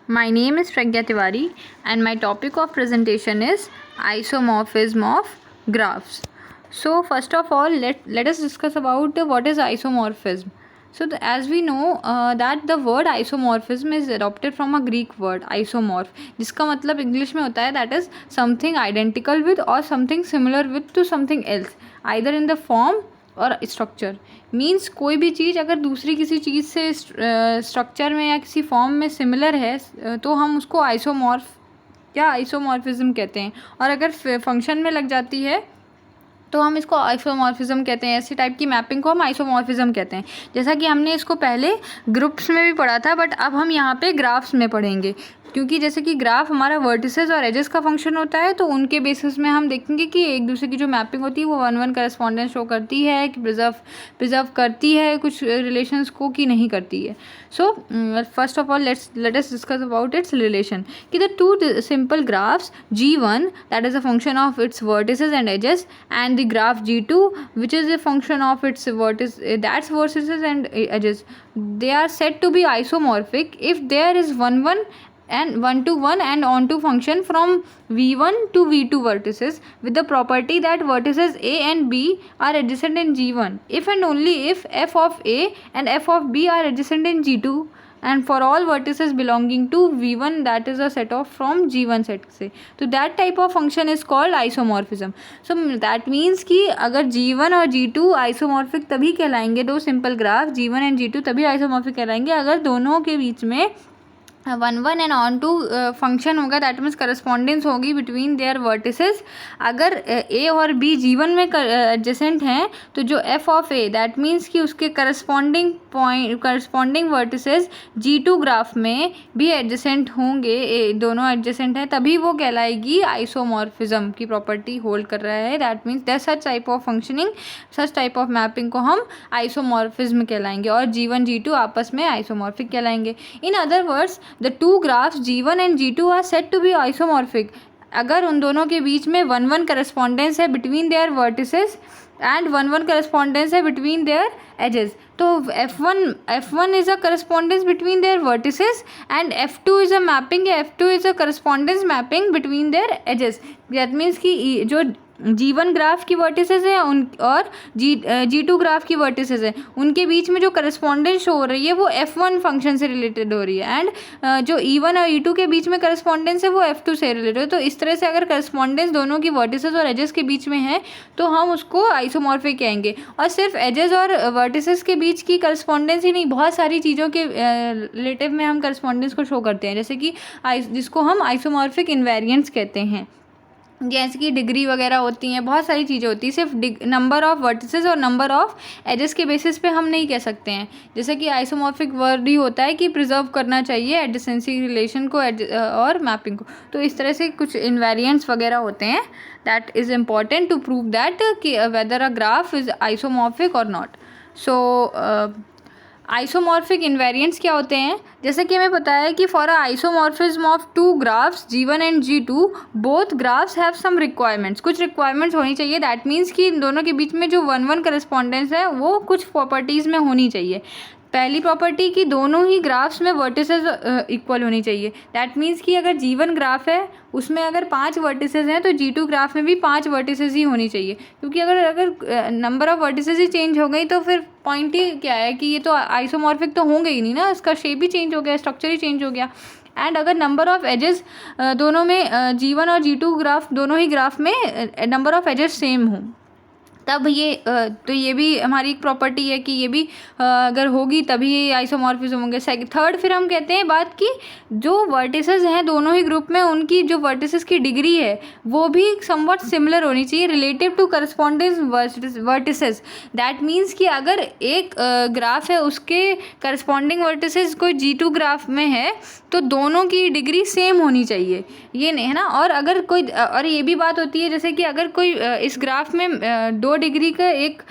My name is Pragya Tiwari and my topic of presentation is isomorphism of graphs. So first of all, let us discuss about what is isomorphism. So as we know that the word isomorphism is adopted from a Greek word isomorph, जिसका मतलब English में होता है that is something identical with or something similar with to something else, either in the form और structure. Means कोई भी चीज़ अगर दूसरी किसी चीज़ से स्ट्रक्चर में या किसी फॉर्म में सिमिलर है तो हम उसको आइसोमॉर्फ या आइसोमॉर्फिज्म कहते हैं. और अगर फंक्शन में लग जाती है तो हम इसको आइसोमॉर्फिज्म कहते हैं. ऐसी टाइप की मैपिंग को हम आइसोमॉर्फिज्म कहते हैं. जैसा कि हमने इसको पहले ग्रुप्स में भी पढ़ा था, बट अब हम यहाँ पे ग्राफ्स में पढ़ेंगे, क्योंकि जैसे कि ग्राफ हमारा वर्टिसेस और एजेस का फंक्शन होता है, तो उनके बेसिस में हम देखेंगे कि एक दूसरे की जो मैपिंग होती है वो 1-1 करस्पॉन्डेंस शो करती है कि प्रिजर्व करती है कुछ रिलेशंस को कि नहीं करती है. So first of all let us discuss about its relation. कि the two simple graphs G1 that is a function of its vertices and edges, and the graph G2 which is a function of its vertices and edges, they are said to be isomorphic if there is 1-1 and 1-1 and onto function from V1 to V2 vertices with the property that vertices A and B are adjacent in G1 if and only if f of A and f of B are adjacent in G2 and for all vertices belonging to V1 that is a set of from G1 set से. तो that type of function is called isomorphism. So that means कि अगर G1 और G2 isomorphic तभी कहलाएंगे, दो simple graph G1 and G2 तभी isomorphic कहलाएंगे अगर दोनों के बीच में 1-1 एंड ऑन टू फंक्शन होगा, दैट मीन्स करस्पॉन्डेंस होगी बिटवीन देयर वर्टिसेस. अगर ए और बी G1 में एडजेसेंट हैं तो जो F of A that means कि उसके करस्पॉन्डिंग वर्टिसेस G2 ग्राफ में भी एडजेसेंट होंगे, दोनों एडजेसेंट हैं, तभी वो कहलाएगी आइसोमॉर्फिज्म की प्रॉपर्टी होल्ड कर रहा है. That means that such type of functioning, such type of mapping को हम आइसोमॉर्फिज्म कहलाएंगे और G1 G2 आपस में आइसोमॉर्फिक कहलाएंगे. In other words the two graphs G1 and G2 are said to be isomorphic अगर उन दोनों के बीच में 1-1 करस्पॉन्डेंस है between their vertices and 1-1 correspondence है between their edges. तो F1 is a correspondence between their vertices and F2 is a mapping, F2 is a correspondence mapping between their edges. that means कि जो G1 graph की vertices है और G2 graph की vertices है, उनके बीच में जो करस्पॉन्डेंस शो हो रही है वो F1 फंक्शन से रिलेटेड हो रही है, एंड जो E1 और E2 के बीच में करस्पॉन्डेंस है वो F2 से रिलेटेड है. तो इस तरह से अगर करस्पॉन्डेंस दोनों की वर्टिसेस और एजेस के बीच में है तो हम उसको आइसोमॉर्फिक कहेंगे. और सिर्फ एजेस और वर्टिसेस के बीच की करस्पॉन्डेंस ही नहीं, बहुत सारी चीज़ों के रिलेटिव में हम करस्पॉन्डेंस को शो करते हैं, जैसे कि जिसको हम आइसोमॉर्फिक इन्वेरिएंट्स कहते हैं, जैसे कि डिग्री वगैरह होती हैं, बहुत सारी चीज़ें होती हैं. सिर्फ नंबर ऑफ वर्टिसेस और नंबर ऑफ एजेस के बेसिस पे हम नहीं कह सकते हैं. जैसे कि आइसोमॉर्फिक वर्ड ही होता है कि प्रिजर्व करना चाहिए एडजेसेंसी रिलेशन को और मैपिंग को. तो इस तरह से कुछ इन्वेरिएंट्स वगैरह होते हैं. That is important to prove that कि whether a graph is isomorphic और नॉट. सो आइसोमॉर्फिक इन्वेरिएंट्स क्या होते हैं, जैसे कि हमें पता है कि for a isomorphism of two graphs G1 and G2 both graphs have some requirements, कुछ रिक्वायरमेंट्स होनी चाहिए. दैट मीन्स कि इन दोनों के बीच में जो 1-1 करस्पॉन्डेंस है वो कुछ प्रॉपर्टीज़ में होनी चाहिए. पहली प्रॉपर्टी कि दोनों ही ग्राफ्स में वर्टिसेस इक्वल होनी चाहिए. दैट मीन्स कि अगर G1 ग्राफ है उसमें अगर 5 वर्टिसेस हैं तो G2 ग्राफ में भी 5 वर्टिसेस ही होनी चाहिए, क्योंकि अगर number of vertices he change हो गई तो फिर पॉइंट ही क्या है कि ये तो आइसोमॉर्फिक तो होंगे ही नहीं ना, इसका शेप ही चेंज हो गया, स्ट्रक्चर ही चेंज हो गया. एंड अगर नंबर ऑफ एजेस दोनों में G1 और G2 ग्राफ दोनों ही ग्राफ में नंबर ऑफ एजेस सेम हो तब ये तो ये भी हमारी एक प्रॉपर्टी है कि ये भी अगर होगी तभी ये आइसोमॉर्फिज्म होंगे. थर्ड फिर हम कहते हैं बात कि जो वर्टिसेस हैं दोनों ही ग्रुप में उनकी जो वर्टिसेस की डिग्री है वो भी समवट सिमिलर होनी चाहिए relative to correspondence vertices. That means कि अगर एक ग्राफ है उसके करस्पॉन्डिंग वर्टिसेस कोई G2 ग्राफ में है तो दोनों की डिग्री सेम होनी चाहिए, ये नहीं है ना. और अगर कोई और ये भी बात होती है जैसे कि अगर कोई इस ग्राफ में 2 डिग्री का एक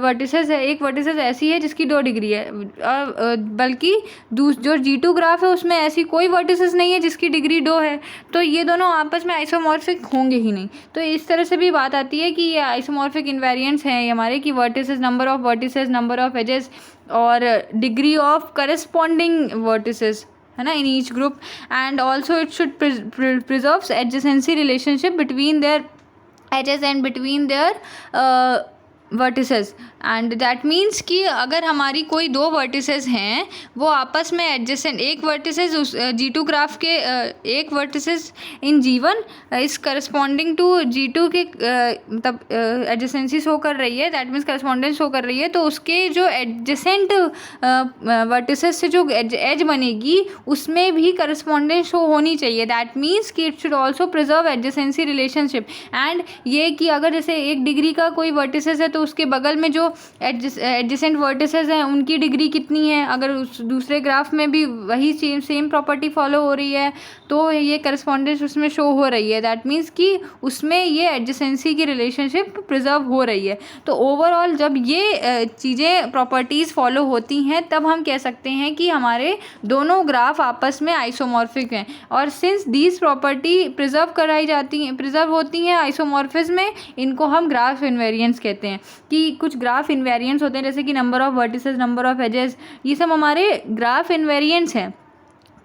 वर्टिसेस है, एक वर्टिसेस ऐसी है जिसकी 2 डिग्री है, और बल्कि जो G2 ग्राफ है उसमें ऐसी कोई वर्टिसेस नहीं है जिसकी डिग्री 2 है, तो ये दोनों आपस में आइसोमॉर्फिक होंगे ही नहीं. तो इस तरह से भी बात आती है कि ये आइसोमॉर्फिक इन्वेरिएंट्स हैं हमारे कि vertices, number of vertices, number of edges और डिग्री ऑफ करस्पॉन्डिंग वर्टिसेस है ना, in each group, and also it should preserves adjacency relationship between their edges and between their vertices, and that means कि अगर हमारी कोई दो vertices हैं वो आपस में एडजेसेंट, एक वर्टिसेस उस G2 ग्राफ के एक वर्टिसेस इन G1 इस करस्पॉन्डिंग टू G2 के मतलब एडजेसेंसी शो कर रही है, दैट मीन्स करस्पॉन्डेंस शो कर रही है, तो उसके जो एडजेसेंट वर्टिसेस से जो एज बनेगी उसमें भी करस्पॉन्डेंस शो होनी चाहिए, दैट मीन्स कि it should also preserve adjacency relationship. And ये कि अगर जैसे 1 डिग्री का कोई वर्टिसेस है तो उसके बगल में जो एडजेसेंट वर्टिसेस हैं उनकी डिग्री कितनी है, अगर उस दूसरे ग्राफ में भी वही सेम प्रॉपर्टी फॉलो हो रही है तो ये करस्पॉन्डेंस उसमें शो हो रही है, दैट मीन्स कि उसमें ये एडजेसेंसी की रिलेशनशिप प्रिजर्व हो रही है। तो ओवरऑल जब ये चीज़ें प्रॉपर्टीज़ फॉलो होती हैं तब हम कह सकते हैं कि हमारे दोनों ग्राफ आपस में आइसोमॉर्फिक हैं, और सिंस दीज प्रॉपर्टी प्रिजर्व होती हैं आइसोमॉर्फिज्म में, इनको हम ग्राफ इनवेरिएंस कहते हैं। कि कुछ ग्राफ इनवेरिएंस होते हैं जैसे कि number of vertices, number of edges, ये सब हमारे ग्राफ इनवेरिएंस हैं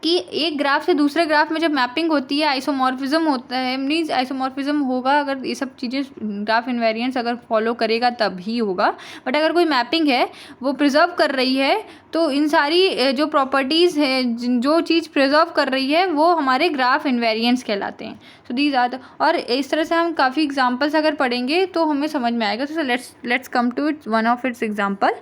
कि एक ग्राफ से दूसरे ग्राफ में जब मैपिंग होती है आइसोमॉर्फिज्म होता है, मीन्स आइसोमॉर्फिज्म होगा अगर ये सब चीज़ें ग्राफ इनवेरिएंस अगर फॉलो करेगा तब ही होगा, बट अगर कोई मैपिंग है वो प्रिजर्व कर रही है तो इन सारी जो प्रॉपर्टीज़ है जो चीज़ प्रिजर्व कर रही है वो हमारे ग्राफ इनवेरिएंस कहलाते हैं। सो दीज आर और इस तरह से हम काफ़ी एग्जांपल्स अगर पढ़ेंगे तो हमें समझ में आएगा। तो let's come to it one of its example,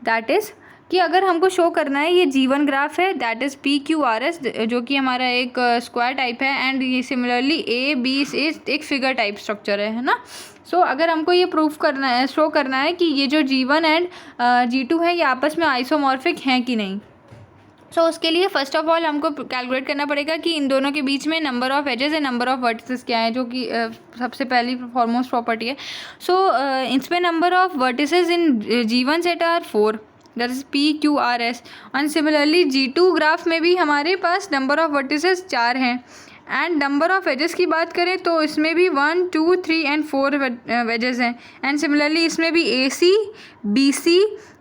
that is कि अगर हमको शो करना है ये G1 ग्राफ है दैट इज़ PQRS जो कि हमारा एक स्क्वायर टाइप है, एंड ये सिमिलरली AB एक फिगर टाइप स्ट्रक्चर है ना। सो अगर हमको ये प्रूफ करना है, शो करना है कि ये जो G1 एंड G2 है ये आपस में आइसोमॉर्फिक हैं कि नहीं, सो उसके लिए फर्स्ट ऑफ ऑल हमको कैलकुलेट करना पड़ेगा कि इन दोनों के बीच में number of edges and number of vertices क्या है, जो कि सबसे पहली फॉरमोस्ट प्रॉपर्टी है। सो इसमें number of vertices in G1 set are 4, that is PQRS, and similarly G2 graph में भी हमारे पास नंबर ऑफ वर्टिसेस 4 हैं, एंड नंबर ऑफ एजेस की बात करें तो इसमें भी 1, 2, 3 एंड 4 एजेस हैं, एंड सिमिलरली इसमें भी AC, BC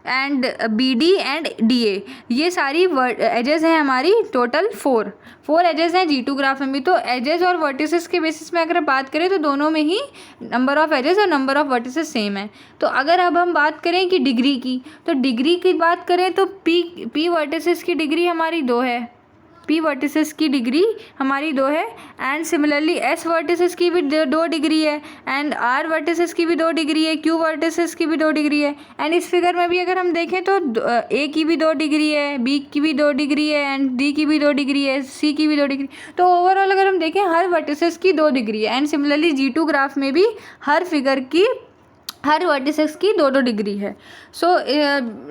and BD and DA, ये सारी एजेस हैं हमारी, टोटल 4 एजेस हैं G2 ग्राफ में भी। तो एजेस और वर्टिसेस के बेसिस में अगर बात करें तो दोनों में ही नंबर ऑफ एजेस और नंबर ऑफ वर्टिसेस सेम है। तो अगर अब हम बात करें कि डिग्री की, तो डिग्री की बात करें तो P वर्टिसेस की डिग्री हमारी 2 है, P वर्टिसेस की डिग्री हमारी 2 है, एंड सिमिलरली S वर्टिसेस की भी 2 डिग्री है, एंड R वर्टिसेस की भी 2 डिग्री है, Q वर्टिसेस की भी 2 डिग्री है, एंड इस फिगर में भी अगर हम देखें तो A की भी 2 डिग्री है, B की भी 2 डिग्री है, एंड D की भी 2 डिग्री है, C की भी 2 डिग्री। तो ओवरऑल अगर हम देखें हर वर्टिसेस की 2 डिग्री है, एंड सिमिलरली G2 ग्राफ में भी हर वर्टिसेस की 2 डिग्री है। सो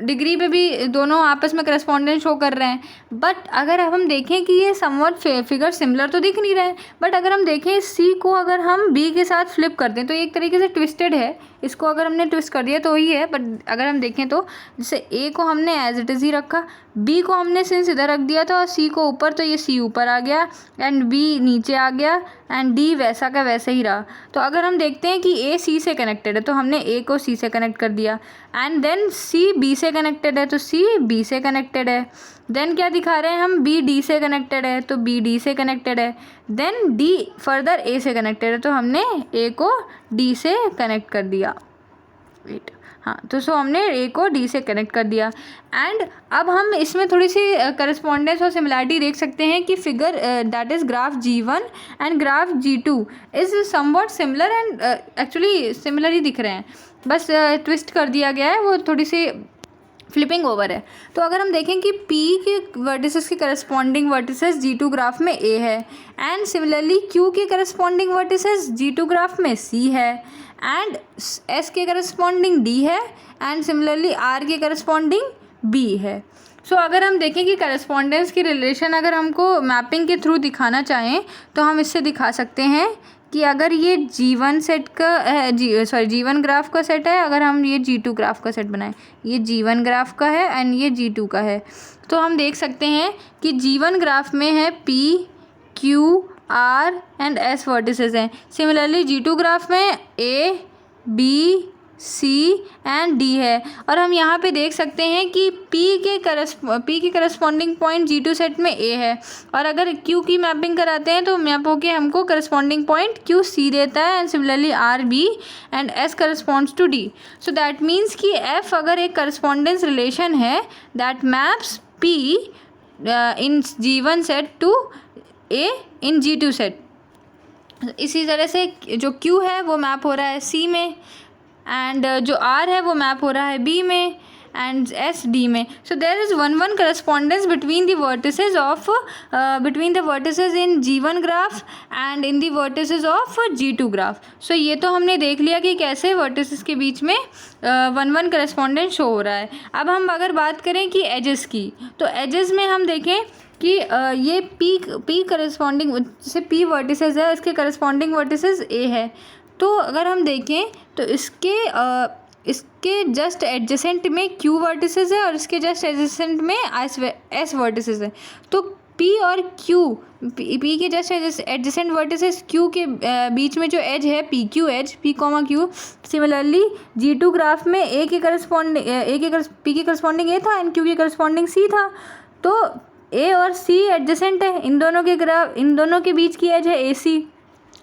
डिग्री पे भी दोनों आपस में करस्पॉन्डेंस शो कर रहे हैं, बट अगर हम देखें कि ये समवट फिगर सिमिलर तो दिख नहीं रहे हैं, बट अगर हम देखें C को अगर हम B के साथ फ्लिप कर दें तो एक तरीके से ट्विस्टेड है, इसको अगर हमने ट्विस्ट कर दिया तो वही है, बट अगर हम देखें तो जैसे A को हमने एज इट इज़ ही रखा, B को हमने सिंस इधर रख दिया था और C को ऊपर, तो ये C ऊपर आ गया एंड B नीचे आ गया एंड D वैसा का वैसे ही रहा। तो अगर हम देखते हैं कि A C से कनेक्टेड है तो हमने A को C से कनेक्ट कर दिया, एंड देन C B से कनेक्टेड है तो C B से कनेक्टेड है, देन क्या दिखा रहे हैं हम B D से कनेक्टेड है तो B D से कनेक्टेड है, देन D फर्दर A से कनेक्टेड है तो हमने A को D से कनेक्ट कर दिया। वेट, हाँ, तो सो हमने A को D से कनेक्ट कर दिया। एंड अब हम इसमें थोड़ी सी करस्पॉन्डेंस और सिमिलरिटी देख सकते हैं कि figure that is graph G1 एंड graph G2 is somewhat similar, and actually similar ही दिख रहे हैं, बस ट्विस्ट कर दिया गया है, वो थोड़ी सी फ्लिपिंग ओवर है। तो अगर हम देखें कि P के वर्टिसेस के करस्पॉन्डिंग वर्टिसेस G2 ग्राफ में A है, एंड सिमिलरली Q के करस्पॉन्डिंग वर्टिसेस G2 ग्राफ में C है, एंड S के करस्पॉन्डिंग D है, एंड सिमिलरली R के करस्पॉन्डिंग B है। सो अगर हम देखें कि करस्पॉन्डेंस की रिलेशन अगर हमको मैपिंग के थ्रू दिखाना चाहें तो हम इससे दिखा सकते हैं कि अगर ये G1 सेट का G1 ग्राफ का सेट है, अगर हम ये G2 ग्राफ का सेट बनाएं, ये G1 ग्राफ का है एंड ये G2 का है, तो हम देख सकते हैं कि G1 ग्राफ में है P, Q, R and S vertices हैं। सिमिलरली G2 ग्राफ में A, B, C and D है। और हम यहाँ पे देख सकते हैं कि पी के करस्पॉन्डिंग पॉइंट G2 सेट में ए है, और अगर क्यू की मैपिंग कराते हैं तो मैप होके हमको करस्पॉन्डिंग पॉइंट क्यू सी देता है, and similarly R B and S corresponds to D. So that means कि एफ अगर एक करस्पॉन्डेंस रिलेशन है that maps P in G1 set to A in G2 set. इसी तरह से जो Q है वो मैप हो रहा है C में, एंड जो R है वो मैप हो रहा है B में, एंड S D में। So there is one correspondence between the vertices of in G1 graph and in the vertices of G2 graph. So ये तो हमने देख लिया कि कैसे वर्टिसेस के बीच में वन करस्पॉन्डेंस शो हो रहा है। अब हम अगर बात करें कि एजेस की, तो एजेस में हम देखें कि ये पी करस्पॉन्डिंग, जैसे पी वर्टिसेस है, इसके करस्पॉन्डिंग वर्टिसेस ए है। तो अगर हम देखें तो इसके जस्ट एडजेसेंट में क्यू वर्टिसेस है और इसके जस्ट एडजेसेंट में एस वर्टिसेस है। तो पी और क्यू, पी के जस्ट एडजेसेंट वर्टिसेस क्यू के बीच में जो एज है P Q edge, P comma Q, similarly G2 graph में पी के करस्पॉन्डिंग ए था एंड क्यू के करस्पॉन्डिंग सी था। तो ए और सी एडजेसेंट है, इन दोनों के बीच की एज है ए सी।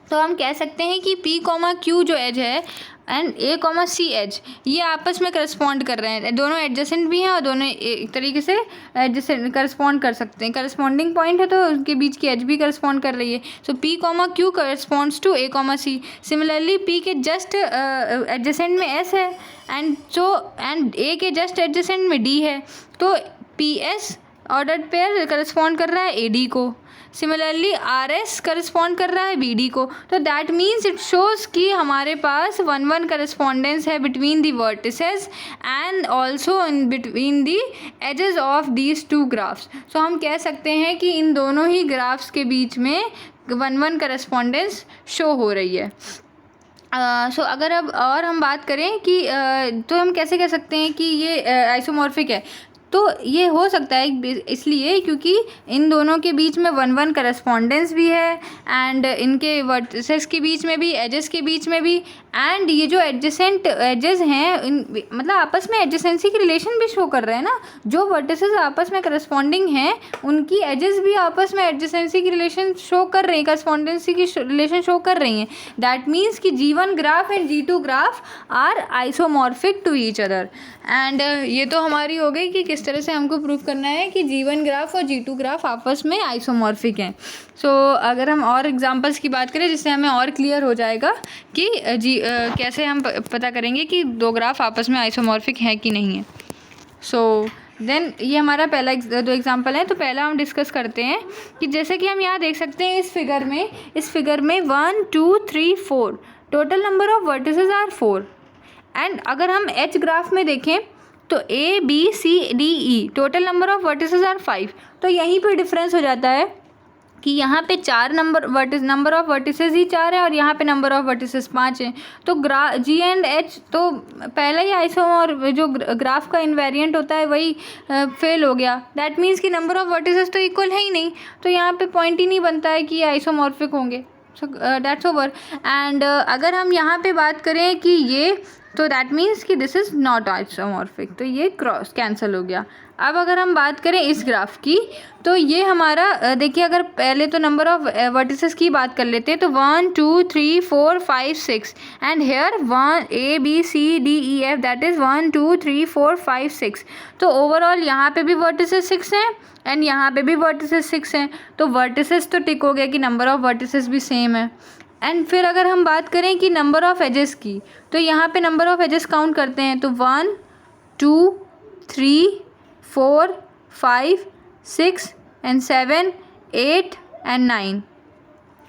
तो हम कह सकते हैं कि पी कॉमा क्यू जो एज है and A comma C edge, ये आपस में करस्पॉन्ड कर रहे हैं, दोनों एडजेसेंट भी हैं और दोनों एक तरीके से एडजेसेंट करस्पॉन्ड कर सकते हैं। करस्पॉन्डिंग पॉइंट है तो उनके बीच की एज भी करस्पॉन्ड कर रही है। So P comma Q corresponds to A comma C. Similarly P के जस्ट एडजेसेंट में एस है एंड ए के जस्ट एडजेसेंट में डी है, तो P S ordered pair correspond कर रहा है ए डी को। सिमिलरली आर एस करस्पॉन्ड कर रहा है बी डी को। तो दैट मीन्स इट शोज़ कि हमारे पास वन करस्पॉन्डेंस है between the vertices and also in between the edges of these two graphs. So हम कह सकते हैं कि इन दोनों ही ग्राफ्स के बीच में वन करस्पॉन्डेंस शो हो रही है। सो अगर अब और हम बात करें कि तो हम कैसे कह सकते हैं कि ये आइसोमॉर्फिक है। तो ये हो सकता है इसलिए क्योंकि इन दोनों के बीच में वन करस्पॉन्डेंस भी है, एंड इनके वर्टिसेस के बीच में भी, एजेस के बीच में भी, एंड ये जो एडजेसेंट एजेस हैं मतलब आपस में एडजेसेंसी की रिलेशन भी शो कर रहे हैं ना। जो वर्टिसेस आपस में करस्पॉन्डिंग हैं उनकी एजेस भी आपस में एडजेसेंसी की रिलेशन शो कर रही हैं, करस्पॉन्डेंसी की रिलेशन शो कर रही हैं। दैट मीन्स कि G1 graph and G2 graph are isomorphic to each other. And ये तो हमारी हो गई कि किस तरह से हमको प्रूव करना है कि G1 ग्राफ और G2 ग्राफ आपस में आइसोमॉर्फिक हैं। सो अगर हम और एग्जांपल्स की बात करें जिससे हमें और क्लियर हो जाएगा कि कैसे हम पता करेंगे कि दो ग्राफ आपस में आइसोमॉर्फिक हैं कि नहीं है। सो देन ये हमारा पहला दो एग्जांपल है। तो पहला हम डिस्कस करते हैं कि जैसे कि हम यहाँ देख सकते हैं इस फिगर में 1 2 3 4 total number of vertices are 4। And अगर हम एच ग्राफ में देखें तो A B C D E total number of vertices are 5। तो यहीं पे डिफरेंस हो जाता है कि यहाँ पे नंबर ऑफ वर्टिसेस ही 4 है और यहाँ पे नंबर ऑफ वर्टिसेस 5 हैं। तो G एंड H तो पहला ही और जो ग्राफ का इन्वेरिएंट होता है वही फेल हो गया। दैट मीन्स कि नंबर ऑफ वर्टिसेस तो इक्वल है ही नहीं, तो यहाँ पे पॉइंट ही नहीं बनता है कि ये आइसोमॉर्फिक होंगे। So that's over. एंड अगर हम यहाँ पे बात करें कि ये, तो दैट मीन्स कि दिस इज़ नॉट आइसोमॉर्फिक, तो ये क्रॉस कैंसिल हो गया। अब अगर हम बात करें इस ग्राफ की, तो ये हमारा देखिए, अगर पहले तो नंबर ऑफ वर्टिसेस की बात कर लेते हैं तो 1 2 3 4 5 6 and here 1 A B C D E F that is 1 2 3 4 5 6। तो ओवरऑल यहाँ पे भी वर्टिसेस 6 हैं एंड यहाँ पे भी वर्टिसेस 6 हैं। तो वर्टिसेस तो टिक हो गया कि नंबर ऑफ वर्टिसेस भी सेम है। एंड फिर अगर हम बात करें कि नंबर ऑफ एजेस की, तो यहाँ पे नंबर ऑफ एजेस काउंट करते हैं तो 1 2 3 4 5 6 and 7 8 and 9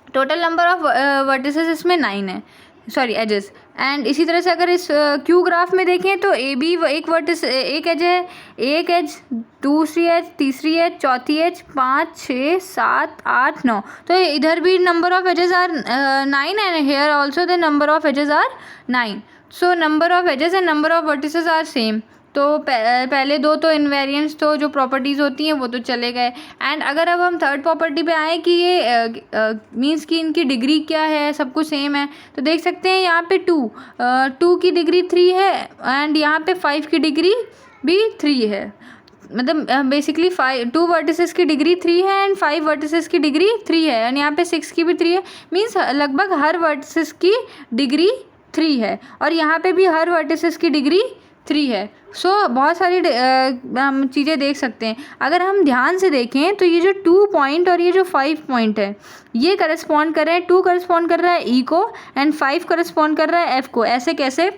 total number of vertices इसमें 9 है, सॉरी एजेस। एंड इसी तरह से अगर इस क्यू ग्राफ में देखें तो ए बी एक एज है, एक एज, दूसरी एज, तीसरी एज, चौथी एज, 5 6 7 8 9। तो इधर भी number of edges are 9 and here also the number of edges are 9। So number of edges and number of vertices are same. तो पहले दो तो इनवेरिएंट्स तो जो प्रॉपर्टीज़ होती हैं वो तो चले गए। एंड अगर अब हम थर्ड प्रॉपर्टी पे आए कि ये मीन्स कि इनकी डिग्री क्या है, सब कुछ सेम है, तो देख सकते हैं यहाँ पे 2 की डिग्री 3 है एंड यहाँ पे 5 की डिग्री भी 3 है। मतलब बेसिकली 2 वर्टिसेस की डिग्री 3 है एंड 5 वर्टिसेस की डिग्री 3 है एंड यहाँ पे 6 की भी 3 है। मीन्स लगभग हर वर्टिसेस की डिग्री 3 है और यहाँ पे भी हर वर्टिसेस की डिग्री 3 है। सो बहुत सारी हम चीज़ें देख सकते हैं। अगर हम ध्यान से देखें तो ये जो 2 पॉइंट और ये जो 5 पॉइंट है ये करस्पॉन्ड कर रहे हैं, 2 करस्पॉन्ड कर रहा है ई को एंड 5 करस्पॉन्ड कर रहा है एफ को। ऐसे कैसे?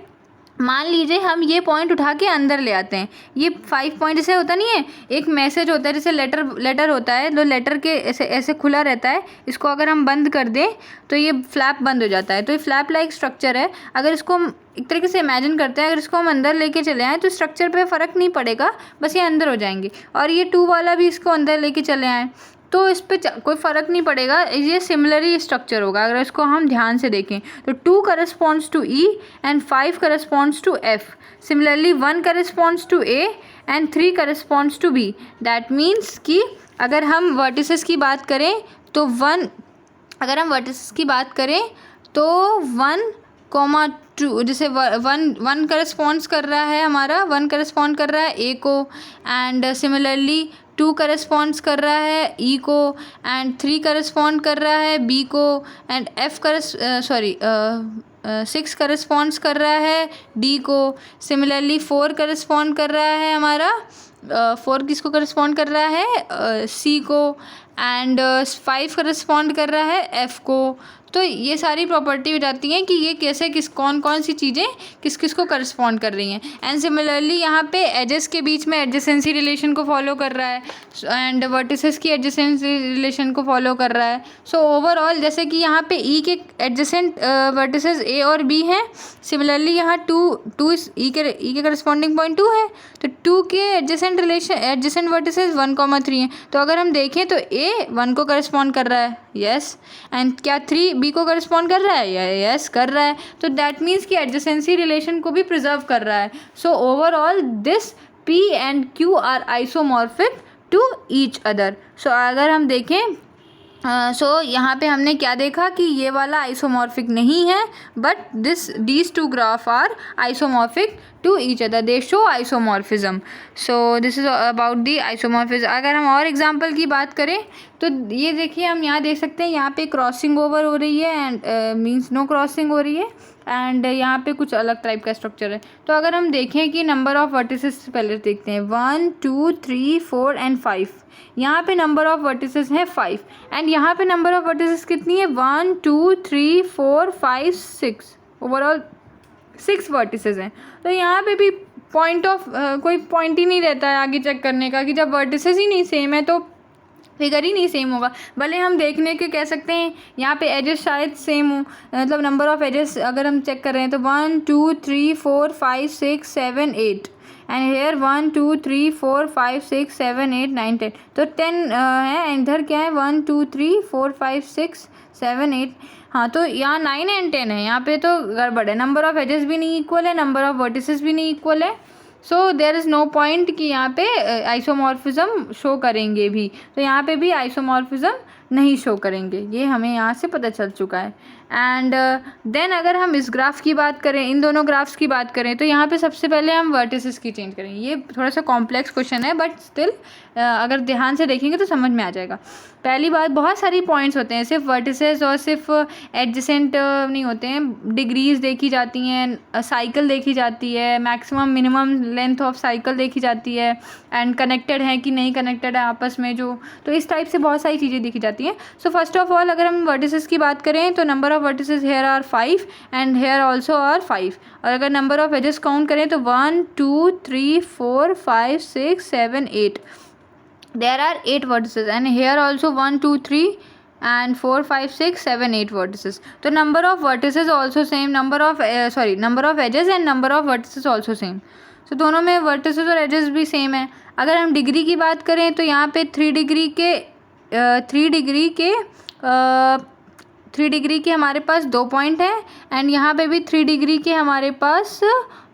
मान लीजिए हम ये पॉइंट उठा के अंदर ले आते हैं। ये 5 पॉइंट जैसे होता नहीं है, एक मैसेज होता है जैसे लेटर होता है, तो लेटर के ऐसे ऐसे खुला रहता है, इसको अगर हम बंद कर दें तो ये फ्लैप बंद हो जाता है। तो ये फ्लैप लाइक स्ट्रक्चर है। अगर इसको हम एक तरीके से इमेजिन करते हैं, अगर इसको हम अंदर लेके चले आएँ तो स्ट्रक्चर पे फ़र्क नहीं पड़ेगा, बस ये अंदर हो जाएंगे। और ये 2 वाला भी इसको अंदर लेके चले आएँ तो इस पे कोई फ़र्क नहीं पड़ेगा, ये सिमिलरली स्ट्रक्चर होगा। अगर इसको हम ध्यान से देखें तो 2 corresponds to E and 5 corresponds to F. Similarly 1 corresponds to A and 3 corresponds to B. That means कि अगर हम वर्टिसेस की बात करें तो 1 कॉमा 2 जैसे 1 करस्पॉन्ड्स कर रहा है हमारा, 1 करस्पॉन्ड कर रहा है ए को एंड सिमिलरली 2 करस्पॉन्ड्स कर रहा है ई को एंड 3 करस्पॉन्ड कर रहा है बी को एंड 6 करस्पॉन्ड्स कर रहा है डी को। सिमिलरली 4 करस्पॉन्ड कर रहा है हमारा 4 किसको करस्पॉन्ड कर रहा है सी को एंड 5 करस्पॉन्ड कर रहा है एफ को। तो ये सारी प्रॉपर्टी हो जाती हैं कि ये कैसे कौन कौन सी चीज़ें किस किस को करस्पॉन्ड कर रही हैं। एंड सिमिलरली यहाँ पे एजेस के बीच में एडजेसेंसी रिलेशन को फॉलो कर रहा है एंड वर्टिसेस की एडजेसेंसी रिलेशन को फॉलो कर रहा है। सो ओवरऑल जैसे कि यहाँ पे ई के एडजेसेंट वर्टिसेस ए और बी हैं, सिमिलरली यहाँ 2 ई के करस्पॉन्डिंग पॉइंट 2 है, तो 2 के एडजेसेंट वर्टिसेस 1,3 हैं। तो अगर हम देखें तो ए 1 को करस्पॉन्ड कर रहा है, यस, एंड क्या 3 बी को करस्पॉन्ड कर रहा है, यस कर रहा है। तो दैट मीन्स कि एडजेसेंसी रिलेशन को भी प्रिजर्व कर रहा है। So overall this P and Q are isomorphic to each other. So अगर हम देखें यहाँ पे हमने क्या देखा कि ये वाला आइसोमॉर्फिक नहीं है, but these two graph are isomorphic to each other, they show isomorphism. So this is about the isomorphism. अगर हम और एग्जांपल की बात करें तो ये देखिए, हम यहाँ देख सकते हैं यहाँ पे क्रॉसिंग ओवर हो रही है एंड मीन्स नो क्रॉसिंग हो रही है एंड यहाँ पे कुछ अलग टाइप का स्ट्रक्चर है। तो अगर हम देखें कि नंबर ऑफ वर्टिसेस पहले देखते हैं 1 2 3 4 एंड 5। यहाँ पे नंबर ऑफ वर्टिसेस हैं 5 एंड यहाँ पे नंबर ऑफ वर्टिसेस कितनी है 1 2 3 4 5 6, ओवरऑल 6 वर्टिसेस हैं। तो यहाँ पे भी कोई पॉइंट ही नहीं रहता है आगे चेक करने का कि जब वर्टिसेस ही नहीं सेम है तो फिगर ही नहीं सेम होगा। भले हम देखने के कह सकते हैं यहाँ पे एजेस शायद सेम हो, मतलब नंबर ऑफ एजेस अगर हम चेक कर रहे हैं तो 1 2 3 4 5 6 7 8 एंड हेयर 1 2 3 4 5 6 7 8 9 10, तो 10 है एंड इधर क्या है 1 2 3 4 5 6 7 8। हाँ, तो यहाँ 9 एंड 10 है, यहाँ पे तो गड़बड़ है, नंबर ऑफ एजेस भी नहीं इक्वल है, नंबर ऑफ वर्टिसेस भी नहीं इक्वल है। So there is no point कि यहाँ पे आइसोमॉर्फिज्म शो करेंगे भी, तो यहाँ पे भी आइसोमॉर्फिज्म नहीं शो करेंगे, ये हमें यहाँ से पता चल चुका है। एंड देन अगर हम इस ग्राफ की बात करें, इन दोनों ग्राफ्स की बात करें, तो यहाँ पे सबसे पहले हम वर्टिसेस की चेंज करें। ये थोड़ा सा कॉम्प्लेक्स क्वेश्चन है बट स्टिल अगर ध्यान से देखेंगे तो समझ में आ जाएगा। पहली बात, बहुत सारी पॉइंट्स होते हैं, सिर्फ वर्टिसेस और सिर्फ एडजेसेंट नहीं होते हैं, डिग्रीज देखी जाती हैं, साइकिल देखी जाती है, maximum minimum length of cycle देखी जाती है एंड कनेक्टेड है कि नहीं कनेक्टेड है आपस में जो, तो इस टाइप से बहुत सारी चीज़ें देखी जाती हैं। सो फर्स्ट ऑफ ऑल अगर हम वर्टिसेस की बात करें तो number of vertices here are 5 and here also are 5, और अगर नंबर ऑफ एजेस काउंट करें तो 1 2 3 4 5 6 7 8, there are 8 vertices and here also 1 2 3 and 4 5 6 7 8 vertices. तो number of vertices also same, number of edges and number of vertices also same. So दोनों में vertices और edges भी same है। अगर हम डिग्री की बात करें तो यहाँ पे 3 डिग्री के 3 डिग्री के हमारे पास 2 पॉइंट है एंड यहाँ पे भी 3 डिग्री के हमारे पास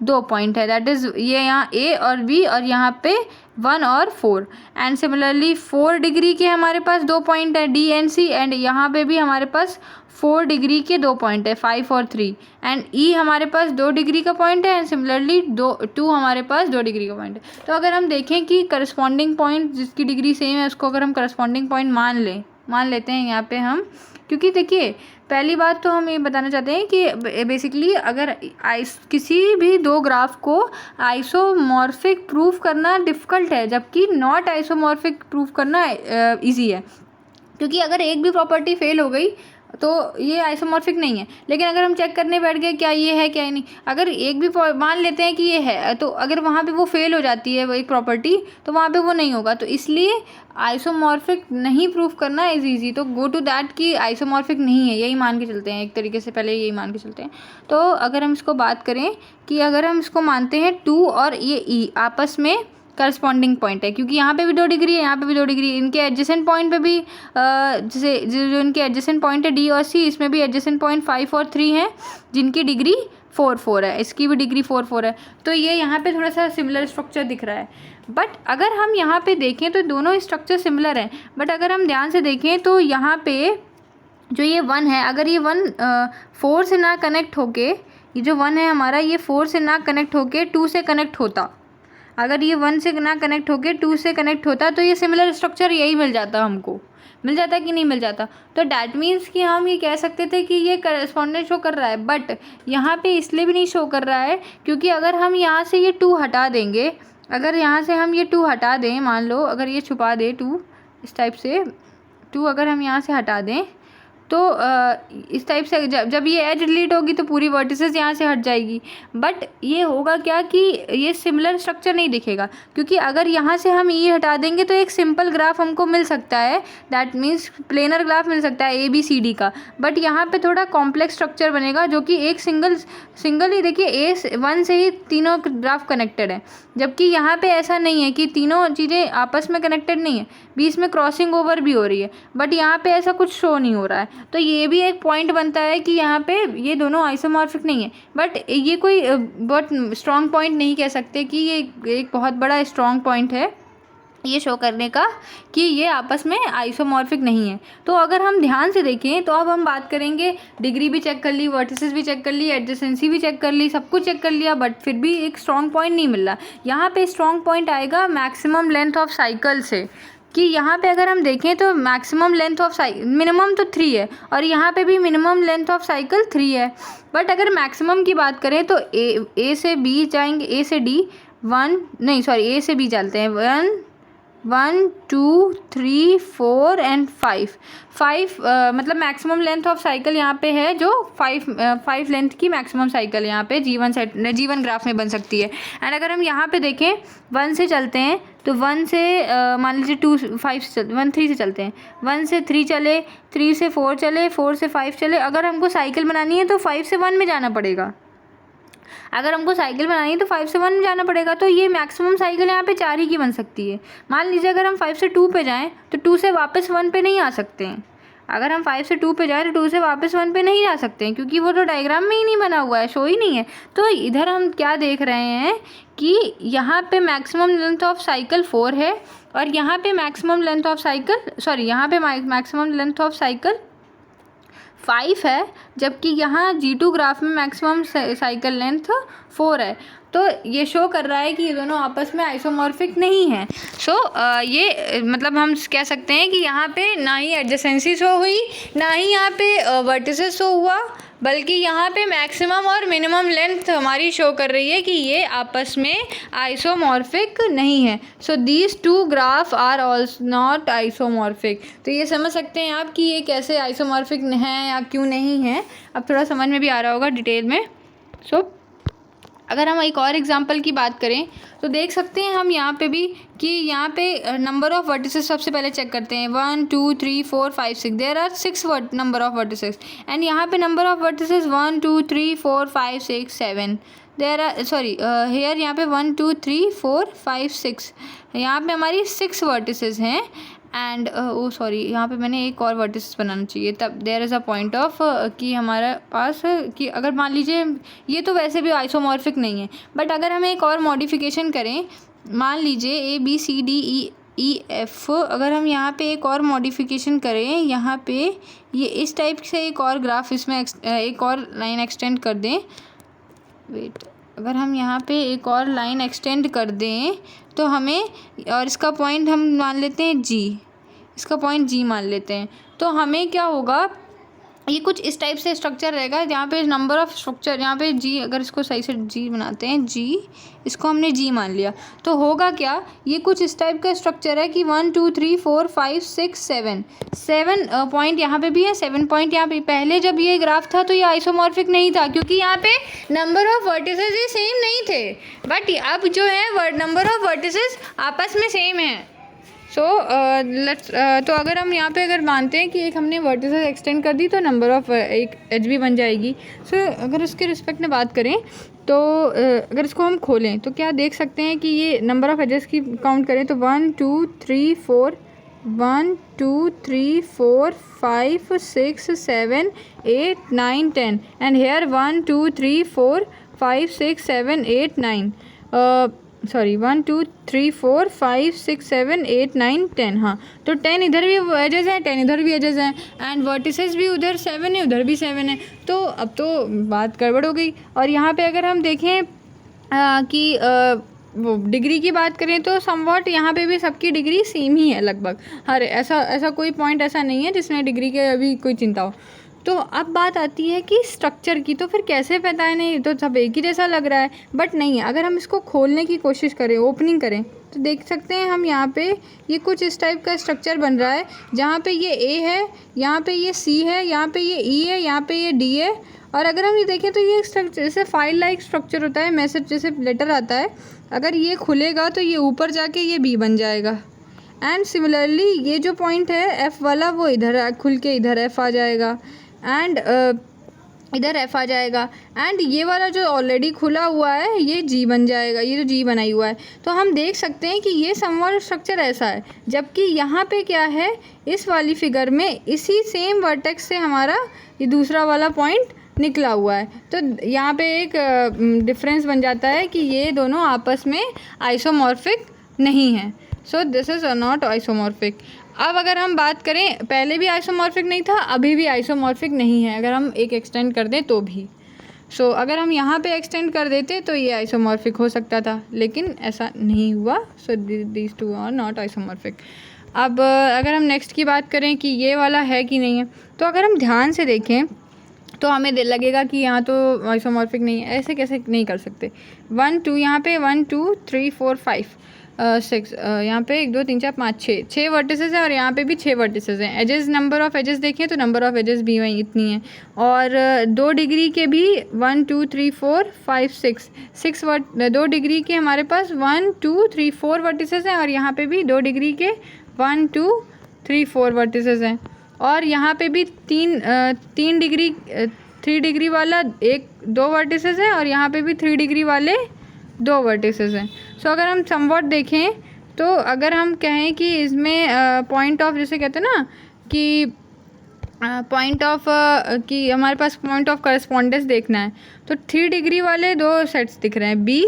2 पॉइंट है, दैट इज़ ये यहाँ A और B और यहाँ पे 1 और 4 एंड सिमिलरली 4 डिग्री के हमारे पास 2 पॉइंट है D एंड C एंड यहाँ पे भी हमारे पास 4 डिग्री के 2 पॉइंट है 5 और 3 एंड E हमारे पास 2 डिग्री का पॉइंट है एंड सिमिलरली 2 हमारे पास 2 डिग्री का पॉइंट है। तो अगर हम देखें कि करस्पॉन्डिंग पॉइंट जिसकी डिग्री सेम है उसको अगर हम करस्पॉन्डिंग पॉइंट मान लेते हैं यहाँ पे हम, क्योंकि देखिए पहली बात तो हम ये बताना चाहते हैं कि बेसिकली अगर किसी भी दो ग्राफ को आइसोमॉर्फिक प्रूफ करना डिफ़िकल्ट है जबकि नॉट आइसोमॉर्फिक प्रूफ करना इजी है, क्योंकि अगर एक भी प्रॉपर्टी फेल हो गई तो ये आइसोमॉर्फिक नहीं है। लेकिन अगर हम चेक करने बैठ गए क्या ये है क्या ही नहीं, अगर एक भी मान लेते हैं कि ये है तो अगर वहाँ पे वो फेल हो जाती है वो एक प्रॉपर्टी तो वहाँ पे वो नहीं होगा, तो इसलिए आइसोमॉर्फिक नहीं प्रूफ करना इज ईजी। तो गो टू दैट कि आइसोमॉर्फिक नहीं है, यही मान के चलते हैं, एक तरीके से पहले यही मान के चलते हैं। तो अगर हम इसको बात करें कि अगर हम इसको मानते हैं 2 और ये E आपस में करस्पॉन्डिंग पॉइंट है, क्योंकि यहाँ पे भी 2 डिग्री है यहाँ पे भी 2 डिग्री, इनके एडजेसेंट पॉइंट पे भी जैसे जो इनके एडजेसेंट पॉइंट है D और C, इसमें भी एडजेसेंट पॉइंट 5 और 3 हैं जिनकी डिग्री 4 है, इसकी भी डिग्री 4 है। तो ये यहाँ पे थोड़ा सा सिमिलर स्ट्रक्चर दिख रहा है। बट अगर हम यहाँ पे देखें तो दोनों स्ट्रक्चर सिमिलर हैं, बट अगर हम ध्यान से देखें तो यहाँ पे जो ये 1 है, अगर ये 1 4 से ना कनेक्ट होके, ये जो 1 है हमारा ये 4 से ना कनेक्ट होके 2 से कनेक्ट होता, अगर ये 1 से ना कनेक्ट होके 2 से कनेक्ट होता तो ये सिमिलर स्ट्रक्चर यही मिल जाता, हमको मिल जाता कि नहीं मिल जाता। तो डैट मीन्स कि हम ये कह सकते थे कि ये करस्पॉन्डेंस शो कर रहा है, बट यहाँ पे इसलिए भी नहीं शो कर रहा है क्योंकि अगर हम यहाँ से ये 2 हटा देंगे, अगर यहाँ से हम ये 2 हटा दें, मान लो अगर ये छुपा दे 2 इस टाइप से 2 अगर हम यहाँ से हटा दें तो इस टाइप से जब ये एज डिलीट होगी तो पूरी वर्टिसेस यहाँ से हट जाएगी। बट ये होगा क्या कि ये सिमिलर स्ट्रक्चर नहीं दिखेगा, क्योंकि अगर यहाँ से हम ये हटा देंगे तो एक सिंपल ग्राफ हमको मिल सकता है, दैट मीन्स प्लेनर ग्राफ मिल सकता है ABCD का। बट यहाँ पे थोड़ा कॉम्प्लेक्स स्ट्रक्चर बनेगा जो कि एक सिंगल ही देखिए A1 से ही तीनों ग्राफ कनेक्टेड है, जबकि यहाँ पे ऐसा नहीं है कि तीनों चीज़ें आपस में कनेक्टेड नहीं है, बीच में क्रॉसिंग ओवर भी हो रही है, बट यहाँ पे ऐसा कुछ शो नहीं हो रहा है। तो ये भी एक पॉइंट बनता है कि यहाँ पे ये दोनों आइसोमॉर्फिक नहीं है। बट ये कोई बहुत स्ट्रॉन्ग पॉइंट नहीं कह सकते कि ये एक बहुत बड़ा स्ट्रॉन्ग पॉइंट है ये शो करने का कि ये आपस में आइसोमॉर्फिक नहीं है। तो अगर हम ध्यान से देखें तो अब हम बात करेंगे, डिग्री भी चेक कर ली, वर्टिसेस भी चेक कर ली, एडजेसेंसी भी चेक कर ली, सब कुछ चेक कर लिया, बट फिर भी एक स्ट्रॉन्ग पॉइंट नहीं मिल रहा। यहाँ पे स्ट्रॉन्ग पॉइंट आएगा मैक्सिमम लेंथ ऑफ साइकिल से, कि यहाँ पे अगर हम देखें तो मैक्सिमम लेंथ ऑफ मिनिमम तो 3 है और यहाँ पे भी मिनिमम लेंथ ऑफ साइकिल 3 है। बट अगर मैक्सिमम की बात करें तो A से B जाएंगे, A से D 1 नहीं सॉरी A से B चलते हैं 1 2 3 4 एंड 5 मतलब मैक्सिमम लेंथ ऑफ साइकिल यहाँ पे है जो 5 लेंथ की मैक्सिमम साइकिल यहाँ पे G1 ग्राफ में बन सकती है। एंड अगर हम यहाँ पे देखें 1 से चलते हैं तो 1 से मान लीजिए 3 से चलते हैं, 1 से 3 चले, 3 से 4 चले, 4 से 5 चले। अगर हमको साइकिल बनानी है तो 5 से 1 में जाना पड़ेगा, अगर हमको साइकिल बनानी है तो 5 से 1 में जाना पड़ेगा। तो ये मैक्सिमम साइकिल यहाँ पे 4 ही की बन सकती है। मान लीजिए अगर हम 5 से 2 पे जाएँ तो 2 से वापस 1 पे नहीं आ सकते हैं, अगर हम 5 से 2 पे जाएँ तो 2 से वापस 1 पे नहीं जा सकते हैं, क्योंकि वो तो डायग्राम में ही नहीं बना हुआ है, शो ही नहीं है। तो इधर हम क्या देख रहे हैं कि यहाँ पे मैक्सिमम लेंथ ऑफ साइकिल 4 है और यहाँ पे मैक्सिमम लेंथ ऑफ साइकिल 5 है, जबकि यहाँ G2 ग्राफ में मैक्सिमम साइकिल लेंथ 4 है। तो ये शो कर रहा है कि ये दोनों आपस में आइसोमॉर्फिक नहीं है। ये मतलब हम कह सकते हैं कि यहाँ पे ना ही एडजेसेंसी शो हुई, ना ही यहाँ पे वर्टिसेस शो हुआ, बल्कि यहाँ पे मैक्सिमम और मिनिमम लेंथ हमारी शो कर रही है कि ये आपस में आइसोमॉर्फिक नहीं है। So these 2 graph are also not isomorphic. तो ये समझ सकते हैं आप कि ये कैसे आइसोमॉर्फिक हैं या क्यों नहीं है, अब थोड़ा समझ में भी आ रहा होगा डिटेल में। अगर हम एक और एग्जांपल की बात करें तो देख सकते हैं हम यहाँ पे भी कि यहाँ पे नंबर ऑफ़ वर्टिसेस सबसे पहले चेक करते हैं 1 2 3 4 5 6, there are 6 number of vertices and यहाँ पे number of vertices 1 2 3 4 5 6 7, there are here यहाँ पे 1 2 3 4 5 6, यहाँ पे हमारी 6 वर्टिसेस हैं एंड ओ सॉरी, यहाँ पे मैंने एक और वर्टिसेस बनाना चाहिए, तब there is a point of कि हमारे पास कि अगर मान लीजिए ये तो वैसे भी आइसोमॉर्फिक नहीं है, बट अगर हम एक और मॉडिफिकेशन करें, मान लीजिए ABCDEF, अगर हम यहाँ पे एक और मॉडिफिकेशन करें, यहाँ पे ये इस टाइप से एक और ग्राफ इसमें एक और लाइन एक्सटेंड कर दें, वेट, अगर हम यहाँ पे एक और लाइन एक्सटेंड कर दें तो हमें, और इसका पॉइंट हम मान लेते हैं G, इसका पॉइंट G मान लेते हैं, तो हमें क्या होगा, ये कुछ इस टाइप से स्ट्रक्चर रहेगा जहाँ पे नंबर ऑफ स्ट्रक्चर, यहाँ पे G, अगर इसको सही से G बनाते हैं, G, इसको हमने G मान लिया, तो होगा क्या, ये कुछ इस टाइप का स्ट्रक्चर है कि 1 2 3 4 5 6 7 पॉइंट यहाँ पे भी है, 7 पॉइंट यहाँ पे। पहले जब ये ग्राफ था तो ये आइसोमॉर्फिक नहीं था, क्योंकि यहाँ पे नंबर ऑफ वर्टिसेस ये सेम नहीं थे, बट अब जो है नंबर ऑफ वर्टिसेस आपस में सेम है। सो तो अगर हम यहाँ पे अगर मानते हैं कि एक हमने वर्टिसेस एक्सटेंड कर दी तो नंबर ऑफ एक एज भी बन जाएगी। सो अगर उसके रिस्पेक्ट में बात करें तो अगर इसको हम खोलें तो क्या देख सकते हैं कि ये नंबर ऑफ एजेस की काउंट करें तो 1 2 3 4 1 2 3 4 5 6 7 8 9 10 एंड हेयर 1 2 3 4 5 6 7 8 9 सॉरी 1 2 3 4 5 6 7 8 9 10, हाँ, तो 10 इधर भी एजेस हैं, 10 इधर भी एजेस हैं, एंड वर्टिसेस भी उधर 7 है, उधर भी 7 है, तो अब तो बात गड़बड़ हो गई। और यहाँ पे अगर हम देखें कि वो डिग्री की बात करें तो समवॉट यहाँ पे भी सबकी डिग्री सेम ही है लगभग, हर ऐसा कोई पॉइंट ऐसा नहीं है जिसमें डिग्री के अभी कोई चिंता हो। तो अब बात आती है कि स्ट्रक्चर की, तो फिर कैसे पता है, नहीं तो सब एक ही जैसा लग रहा है, बट नहीं है, अगर हम इसको खोलने की कोशिश करें, ओपनिंग करें, तो देख सकते हैं हम यहाँ पे ये कुछ इस टाइप का स्ट्रक्चर बन रहा है, जहाँ पे ये A है, यहाँ पे ये C है, यहाँ पे ये E है, यहाँ पे ये D है, और अगर हम ये देखें तो ये स्ट्रक्चर जैसे फाइल लाइक स्ट्रक्चर होता है, मैसेज जैसे लेटर आता है, अगर ये खुलेगा तो ये ऊपर जाके ये B बन जाएगा, एंड सिमिलरली ये जो पॉइंट है F वाला वो इधर खुल के इधर F आ जाएगा, एंड इधर F आ जाएगा, एंड ये वाला जो ऑलरेडी खुला हुआ है ये G बन जाएगा, ये जो G बनाई हुआ है। तो हम देख सकते हैं कि ये समवॉट स्ट्रक्चर ऐसा है, जबकि यहाँ पे क्या है, इस वाली फिगर में इसी सेम वर्टेक्स से हमारा ये दूसरा वाला पॉइंट निकला हुआ है, तो यहाँ पे एक डिफरेंस बन जाता है कि ये दोनों आपस में आइसोमॉर्फिक नहीं है। So this is not isomorphic. अब अगर हम बात करें, पहले भी आइसोमॉर्फिक नहीं था, अभी भी आइसोमॉर्फिक नहीं है, अगर हम एक एक्सटेंड कर दें तो भी। सो अगर हम यहाँ पे एक्सटेंड कर देते तो ये आइसोमॉर्फिक हो सकता था, लेकिन ऐसा नहीं हुआ। So these two are not isomorphic. अब अगर हम नेक्स्ट की बात करें कि ये वाला है कि नहीं है, तो अगर हम ध्यान से देखें तो हमें लगेगा कि यहाँ तो आइसोमॉर्फिक नहीं है, ऐसे कैसे नहीं कर सकते। 1 2 यहाँ पे 1 2 3 4 5 6, यहाँ पे 1 2 3 4 5 6 वर्टिसेस हैं, और यहाँ पे भी 6 वर्टिसेस हैं। एजेस, नंबर ऑफ एजेस देखें तो नंबर ऑफ एजेस भी वहीं इतनी हैं, और 2 डिग्री के भी 1 2 3 4 5 6 2 डिग्री के हमारे पास 1 2 3 4 वर्टिसेस हैं, और यहाँ पे भी 2 डिग्री के 1 2 3 4 वर्टिसेस हैं, और यहाँ पे भी 3 डिग्री 3 डिग्री वाला 2 वर्टिसेस हैं, और यहाँ पे भी 3 डिग्री वाले 2 वर्टिसेस हैं। सो अगर हम समवॉट देखें तो अगर हम कहें कि इसमें पॉइंट ऑफ, जैसे कहते हैं ना कि पॉइंट ऑफ कि हमारे पास पॉइंट ऑफ करस्पॉन्डेंस देखना है, तो 3 डिग्री वाले 2 सेट्स दिख रहे हैं, B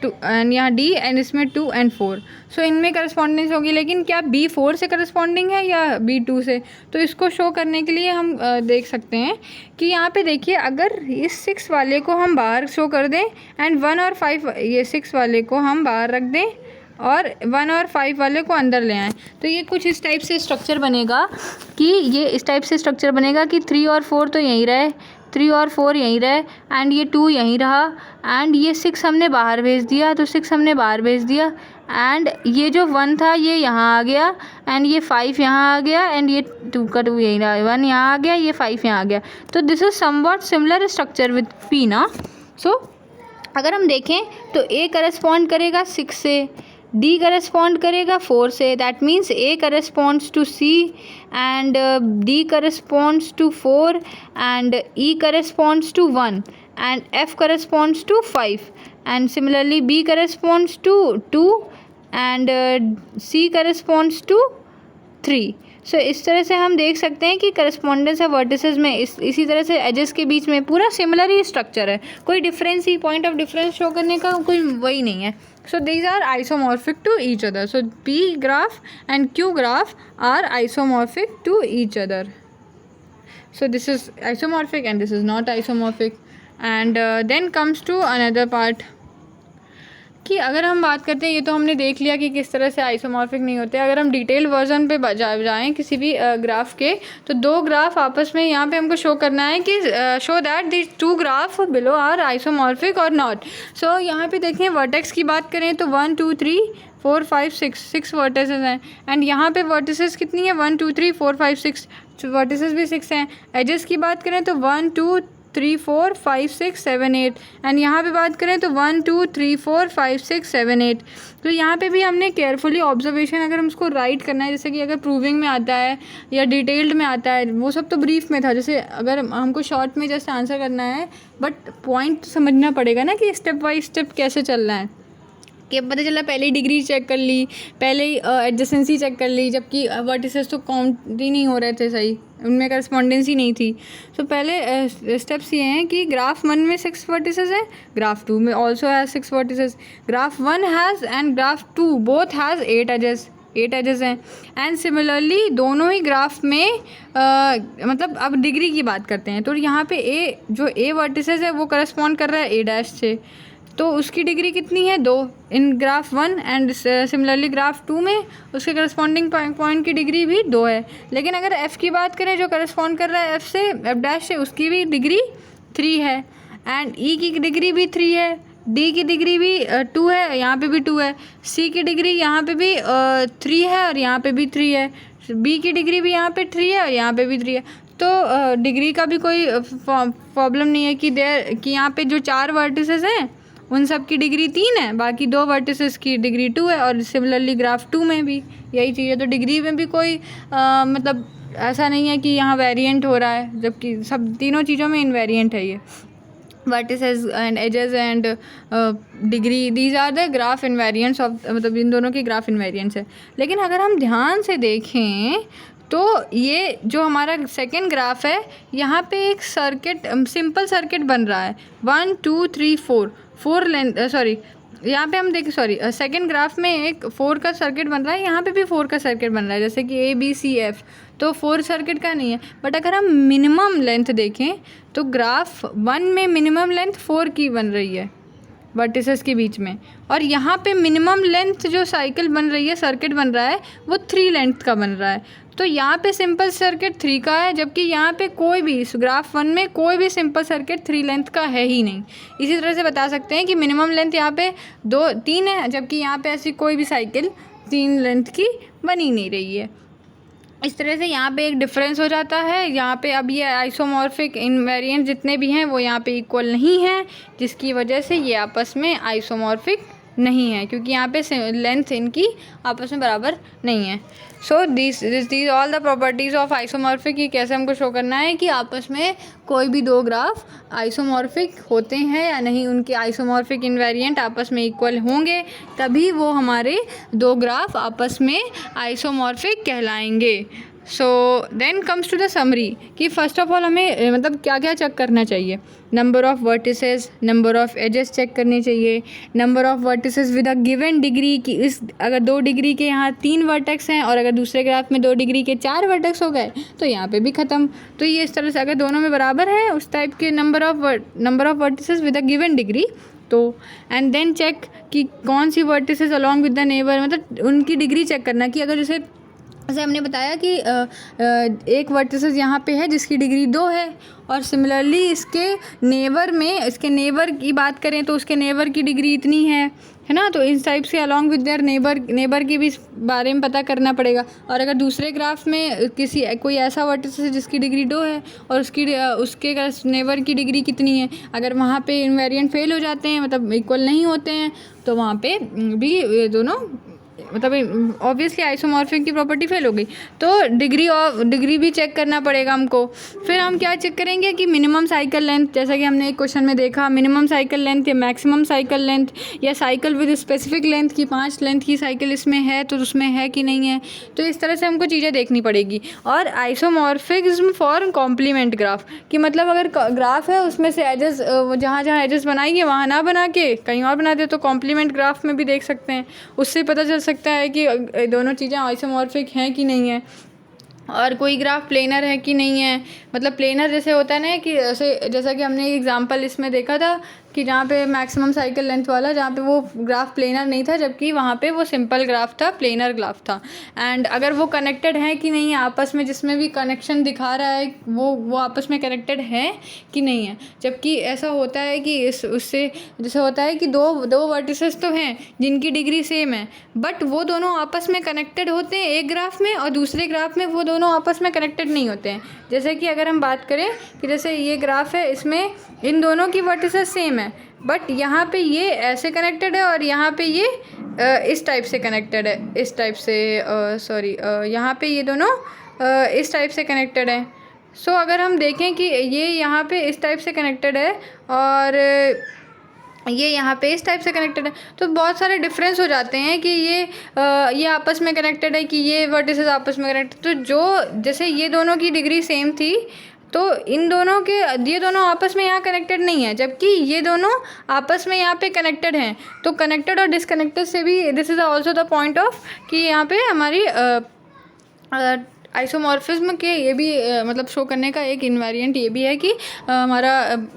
2 एंड यहाँ D, एंड इसमें 2 and 4। सो इनमें करस्पॉन्डेंस होगी, लेकिन क्या B 4 से करस्पॉन्डिंग है या B 2 से, तो इसको शो करने के लिए हम देख सकते हैं कि यहाँ पे देखिए, अगर इस 6 वाले को हम बाहर शो कर दें एंड 1 और 5, ये 6 वाले को हम बाहर रख दें और 1 और 5 वाले को अंदर ले आएँ, तो ये कुछ इस टाइप से स्ट्रक्चर बनेगा कि ये इस टाइप से स्ट्रक्चर बनेगा कि 3 और 4 तो यहीं रहे, 3 और 4 यहीं रहे, एंड ये 2 यहीं रहा, एंड ये 6 हमने बाहर भेज दिया, तो 6 हमने बाहर भेज दिया, एंड ये जो 1 था ये यहाँ आ गया, एंड ये 5 यहाँ आ गया, एंड ये 2 का 2 यहीं रहा, 1 यहाँ आ गया, ये 5 यहाँ आ गया। तो this is somewhat similar structure with P ना। सो अगर हम देखें तो A करस्पॉन्ड करेगा 6 से, D करस्पॉन्ड करेगा 4 से, that means A corresponds to C, and D corresponds to 4, and E corresponds to 1, and F corresponds to 5, and similarly B corresponds to 2, and C corresponds to 3। So इस तरह से हम देख सकते हैं कि करस्पॉन्डेंस है वर्टिसेस में, इसी तरह से एजेस के बीच में पूरा सिमिलर ही स्ट्रक्चर है, कोई डिफरेंस ही पॉइंट ऑफ डिफरेंस शो करने का कोई वही नहीं है। So these are isomorphic to each other. So P graph and Q graph are isomorphic to each other. So this is isomorphic and this is not isomorphic. And then comes to another part कि अगर हम बात करते हैं, ये तो हमने देख लिया कि किस तरह से आइसोमॉर्फिक नहीं होते। अगर हम डिटेल वर्जन पे जाएँ किसी भी ग्राफ के, तो दो ग्राफ आपस में यहाँ पे हमको शो करना है कि show that this two graph below are isomorphic और नॉट। सो यहाँ पे देखें वर्टेक्स की बात करें तो 1 2 3 4 5 6 वर्टिसेस हैं, एंड यहाँ पे वर्टिसेस कितनी है 1 2 3 4 5 6, वर्टिसेस भी 6 हैं। एजेस की बात करें तो 1 2 3 4 5 6 7 8, एंड यहाँ पे बात करें तो 1 2 3 4 5 6 7 8। तो यहाँ पे भी हमने केयरफुली ऑब्जर्वेशन, अगर हम उसको राइट करना है, जैसे कि अगर प्रूविंग में आता है या डिटेल्ड में आता है, वो सब तो ब्रीफ में था। जैसे अगर हमको शॉर्ट में जैसे आंसर करना है, बट पॉइंट समझना पड़ेगा ना कि स्टेप बाय स्टेप कैसे चलना है। कि पता चला पहले ही डिग्री चेक कर ली, पहले ही एडजेसेंसी चेक कर ली, जबकि वर्टिसेस तो काउंट ही नहीं हो रहे थे सही, उनमें करस्पॉन्डेंस ही नहीं थी। तो पहले स्टेप्स ये हैं कि ग्राफ 1 में 6 वर्टिसेस हैं, ग्राफ 2 में also has 6 vertices, graph 1 has and graph 2 both has 8 edges हैं। एंड सिमिलरली दोनों ही ग्राफ में मतलब अब डिग्री की बात करते हैं, तो यहाँ पे ए वर्टिसेस है वो करस्पॉन्ड कर रहा है ए डैश से, तो उसकी डिग्री कितनी है 2 इन ग्राफ 1, एंड सिमिलरली ग्राफ 2 में उसके करस्पॉन्डिंग पॉइंट की डिग्री भी 2 है। लेकिन अगर एफ़ की बात करें जो करस्पॉन्ड कर रहा है एफ डैश से, उसकी भी डिग्री 3 है, एंड ई की डिग्री भी 3 है, डी की डिग्री भी 2 है, यहाँ पे भी 2 है, सी की डिग्री यहाँ पे भी 3 है और यहाँ पे भी 3 है, बी की डिग्री भी यहाँ पे 3 है और यहाँ पे भी 3 है। तो डिग्री का भी कोई प्रॉब्लम नहीं है कि यहाँ पे जो 4 वर्टिसेस हैं उन सब की डिग्री 3 है, बाकी 2 वर्टिसेस की डिग्री 2 है, और सिमिलरली ग्राफ 2 में भी यही चीज़ है। तो डिग्री में भी कोई मतलब ऐसा नहीं है कि यहाँ वेरिएंट हो रहा है, जबकि सब तीनों चीज़ों में इनवेरिएंट है ये vertices and edges and degree, these are the graph invariants of, मतलब इन दोनों की ग्राफ इनवेरिएंट्स है। लेकिन अगर हम ध्यान से देखें तो ये जो हमारा सेकेंड ग्राफ है, यहाँ पे एक सर्किट, सिंपल सर्किट बन रहा है 1 2 3 4 लेंथ, सॉरी यहाँ पे हम देखें, सॉरी सेकेंड ग्राफ में एक 4 का सर्किट बन रहा है, यहाँ पे भी 4 का सर्किट बन रहा है, जैसे कि ABCF, तो 4 सर्किट का नहीं है। बट अगर हम मिनिमम लेंथ देखें तो ग्राफ 1 में मिनिमम लेंथ 4 की बन रही है वर्टिसेस के बीच में, और यहाँ पे मिनिमम लेंथ जो साइकिल बन रही है, सर्किट बन रहा है, वो 3 लेंथ का बन रहा है। तो यहाँ पे सिंपल सर्किट 3 का है, जबकि यहाँ पे कोई भी ग्राफ 1 में कोई भी सिंपल सर्किट 3 लेंथ का है ही नहीं। इसी तरह से बता सकते हैं कि मिनिमम लेंथ यहाँ पे 3 है, जबकि यहाँ पे ऐसी कोई भी साइकिल 3 लेंथ की बन ही नहीं रही है। इस तरह से यहाँ पे एक डिफरेंस हो जाता है। यहाँ पे अब ये आइसोमॉर्फिक इनवेरिएंट जितने भी हैं वो यहाँ पे इक्वल नहीं हैं, जिसकी वजह से ये आपस में आइसोमॉर्फिक नहीं है, क्योंकि यहाँ पे लेंथ इनकी आपस में बराबर नहीं है। So this all the properties of isomorphic, ये कैसे हमको शो करना है कि आपस में कोई भी दो ग्राफ आइसोमॉर्फिक होते हैं या नहीं, उनके आइसोमॉर्फिक इनवेरिएंट आपस में इक्वल होंगे, तभी वो हमारे दो ग्राफ आपस में आइसोमॉर्फिक कहलाएंगे। So then comes to the summary कि फर्स्ट ऑफ ऑल हमें मतलब क्या क्या चेक करना चाहिए। Number of vertices, number of edges check करने चाहिए, number of vertices with a given degree की, इस अगर 2 डिग्री के यहाँ 3 वर्टेक्स हैं और अगर दूसरे ग्राफ में 2 डिग्री के 4 वर्टेक्स हो गए तो यहाँ पे भी ख़त्म। तो ये इस तरह से अगर दोनों में बराबर है उस टाइप के number of vertices with a given degree, तो एंड देन चेक कि कौन सी vertices along with the neighbour, मतलब उनकी डिग्री चेक करना कि अगर जैसे हमने बताया कि एक वर्टिसेस यहाँ पे है जिसकी डिग्री 2 है, और सिमिलरली इसके नेबर की बात करें तो उसके नेबर की डिग्री इतनी है ना। तो इस टाइप से अलॉन्ग विद देयर नेबर की भी इस बारे में पता करना पड़ेगा। और अगर दूसरे ग्राफ में कोई ऐसा वर्टिसेस है जिसकी डिग्री 2 है और उसके नेबर की डिग्री कितनी है, अगर वहाँ पे इनवेरिएंट फेल हो जाते हैं, मतलब इक्वल नहीं होते हैं, तो वहाँ पे भी ये दोनों मतलब ऑब्वियसली आइसोमॉर्फिक की प्रॉपर्टी फेल हो गई, तो डिग्री भी चेक करना पड़ेगा हमको। फिर हम क्या चेक करेंगे कि मिनिमम साइकिल लेंथ, जैसा कि हमने एक क्वेश्चन में देखा, मिनिमम साइकिल लेंथ या मैक्सिमम साइकिल लेंथ या साइकिल विद स्पेसिफिक लेंथ की 5 लेंथ की साइकिल इसमें है तो उसमें है कि नहीं है। तो इस तरह से हमको चीज़ें देखनी पड़ेगी। और आइसोमॉर्फिज्म फॉर कॉम्प्लीमेंट ग्राफ, कि मतलब अगर ग्राफ है उसमें से एजेस जहाँ जहाँ एजेस बनाएंगे वहाँ ना बना के कहीं और बना दे तो कॉम्प्लीमेंट ग्राफ में भी देख सकते हैं, उससे पता चल सकता है कि दोनों चीज़ें आइसोमॉर्फिक हैं कि नहीं है। और कोई ग्राफ प्लेनर है कि नहीं है, मतलब प्लेनर जैसे होता है ना कि जैसा कि हमने एग्जांपल इसमें देखा था कि जहाँ पे मैक्सिमम साइकिल लेंथ वाला, जहाँ पे वो ग्राफ प्लेनर नहीं था जबकि वहाँ पे वो सिंपल ग्राफ था, प्लेनर ग्राफ था। एंड अगर वो कनेक्टेड है कि नहीं है आपस में, जिसमें भी कनेक्शन दिखा रहा है वो आपस में कनेक्टेड है कि नहीं है। जबकि ऐसा होता है कि उससे जैसे होता है कि दो वर्टिसेस तो हैं जिनकी डिग्री सेम है, बट वो दोनों आपस में कनेक्टेड होते हैं एक ग्राफ में, और दूसरे ग्राफ में वो दोनों आपस में कनेक्टेड नहीं होते हैं। जैसे कि अगर हम बात करें कि जैसे ये ग्राफ है, इसमें इन दोनों की वर्टिसेस सेम है, बट यहाँ पे ये ऐसे कनेक्टेड है और यहाँ पे ये इस टाइप से कनेक्टेड है, इस टाइप से यहाँ पे ये दोनों इस टाइप से कनेक्टेड है। सो अगर हम देखें कि ये यहाँ पे इस टाइप से कनेक्टेड है और ये यहाँ पे इस टाइप से कनेक्टेड है, तो बहुत सारे डिफरेंस हो जाते हैं कि ये आपस में कनेक्टेड है कि ये वर्टिसेस आपस में कनेक्टेड। तो जो जैसे ये दोनों की डिग्री सेम थी तो ये दोनों आपस में यहाँ कनेक्टेड नहीं है, जबकि ये दोनों आपस में यहाँ पे कनेक्टेड हैं। तो कनेक्टेड और डिसकनेक्टेड से भी this is also the point of कि यहाँ पे हमारी आइसोमॉर्फिज्म के ये भी मतलब शो करने का एक इन्वेरिएंट ये भी है कि हमारा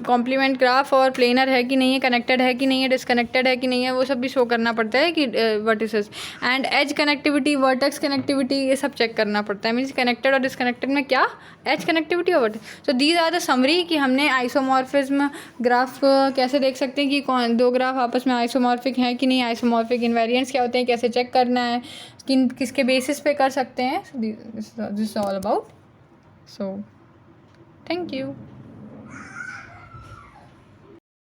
कॉम्प्लीमेंट ग्राफ और प्लेनर है कि नहीं है, कनेक्टेड है कि नहीं है, डिसकनेक्टेड है कि नहीं है, वो सब भी शो करना पड़ता है कि vertices and edge connectivity, vertex connectivity, ये सब चेक करना पड़ता है। मीन्स कनेक्टेड और डिसकनेक्टेड में क्या एज कनेक्टिविटी और वर्टेक्स। तो दीज आर द समरी कि हमने आइसोमॉर्फिज्म ग्राफ कैसे देख सकते हैं कि दो ग्राफ आपस में आइसोमॉर्फिक हैं कि नहीं, आइसोमॉर्फिक इन्वेरिएंट्स क्या होते हैं, कैसे चेक करना है, किसके बेसिस पे कर सकते हैं। This is all about. So thank you.